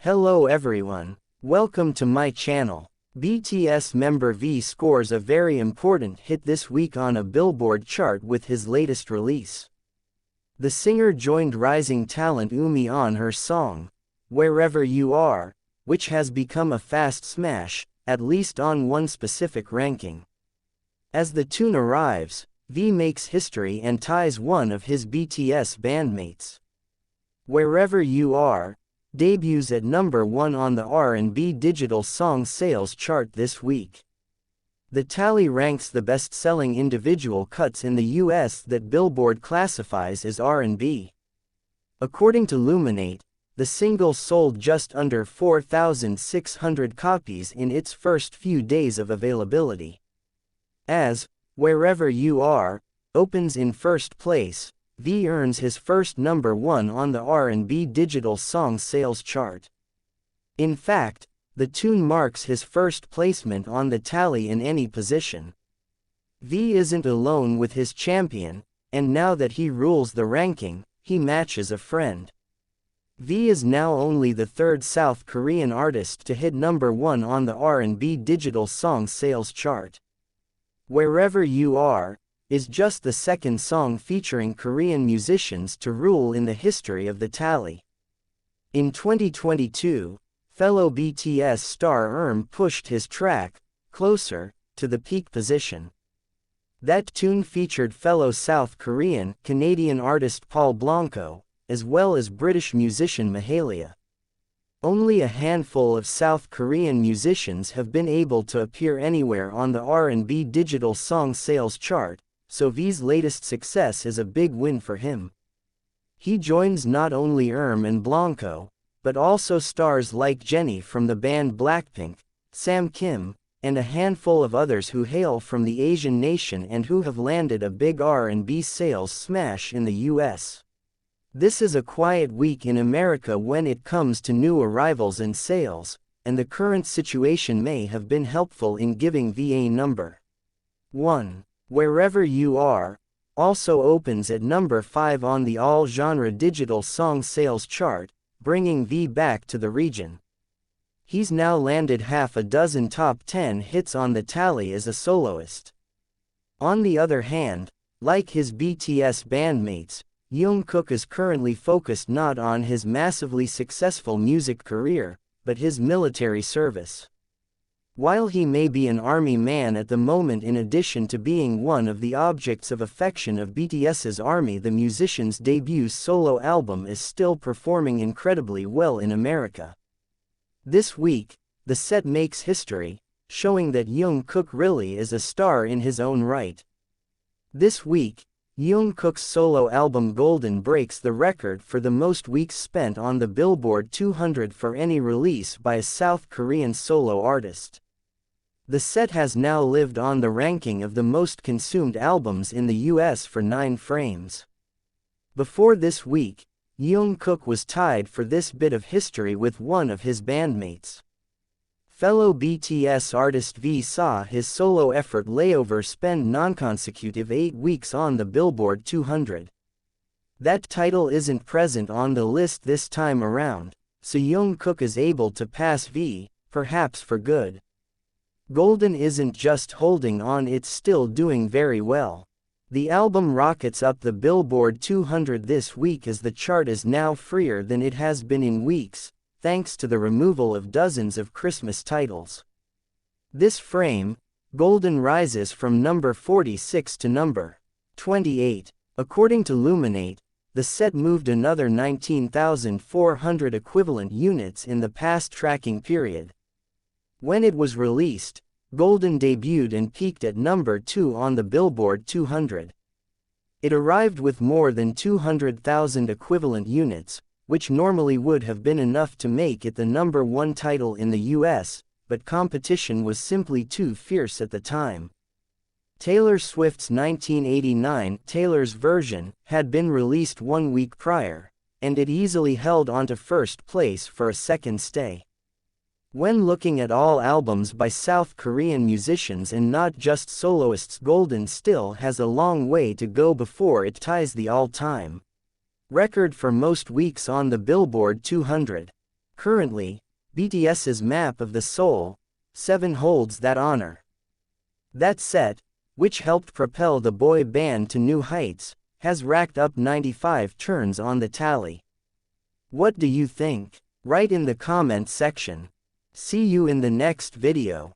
Hello everyone. Welcome to my channel. BTS member V scores a very important hit this week on a Billboard chart with his latest release. The singer joined rising talent Umi on her song, Wherever You Are, which has become a fast smash, at least on one specific ranking. As the tune arrives, V makes history and ties one of his BTS bandmates. Wherever You Are debuts at number 1 on the R&B digital song sales chart this week. The tally ranks the best-selling individual cuts in the US that Billboard classifies as R&B. According to Luminate, the single sold just under 4,600 copies in its first few days of availability. As Wherever You Are opens in first place, V earns his first number 1 on the R&B digital song sales chart. In fact, the tune marks his first placement on the tally in any position. V isn't alone with his champion, and now that he rules the ranking, he matches a friend. V is now only the third South Korean artist to hit number 1 on the R&B digital song sales chart. Wherever You Are is just the second song featuring Korean musicians to rule in the history of the tally. In 2022, fellow BTS star pushed his track, Closer, to the peak position. That tune featured fellow South Korean, Canadian artist Paul Blanco, as well as British musician Mahalia. Only a handful of South Korean musicians have been able to appear anywhere on the R&B digital song sales chart, so V's latest success is a big win for him. He joins not only and Blanco, but also stars like Jennie from the band Blackpink, Sam Kim, and a handful of others who hail from the Asian nation and who have landed a big R&B sales smash in the US. This is a quiet week in America when it comes to new arrivals and sales, and the current situation may have been helpful in giving V a number 1. Wherever You Are also opens at number 5 on the all-genre digital song sales chart, bringing V back to the region. He's now landed half a dozen top 10 hits on the tally as a soloist. On the other hand, like his BTS bandmates, Jungkook is currently focused not on his massively successful music career, but his military service. While he may be an army man at the moment, in addition to being one of the objects of affection of BTS's army, the musician's debut solo album is still performing incredibly well in America. This week, the set makes history, showing that Jungkook really is a star in his own right. This week, Jungkook's solo album Golden breaks the record for the most weeks spent on the Billboard 200 for any release by a South Korean solo artist. The set has now lived on the ranking of the most consumed albums in the US for 9 frames. Before this week, Jungkook was tied for this bit of history with one of his bandmates. Fellow BTS artist V saw his solo effort Layover spend non-consecutive 8 weeks on the Billboard 200. That title isn't present on the list this time around, so Jungkook is able to pass V, perhaps for good. Golden isn't just holding on, it's still doing very well. The album rockets up the Billboard 200 this week as the chart is now freer than it has been in weeks, thanks to the removal of dozens of Christmas titles. This frame, Golden rises from number 46 to number 28. According to Luminate, the set moved another 19,400 equivalent units in the past tracking period. When it was released, Golden debuted and peaked at number 2 on the Billboard 200. It arrived with more than 200,000 equivalent units, which normally would have been enough to make it the number 1 title in the US, but competition was simply too fierce at the time. Taylor Swift's 1989 Taylor's version had been released 1 week prior, and it easily held onto first place for a second stay. When looking at all albums by South Korean musicians and not just soloists, Golden still has a long way to go before it ties the all-time record for most weeks on the Billboard 200. Currently, BTS's Map of the Soul 7 holds that honor. That set, which helped propel the boy band to new heights, has racked up 95 turns on the tally. What do you think? Write in the comment section. See you in the next video.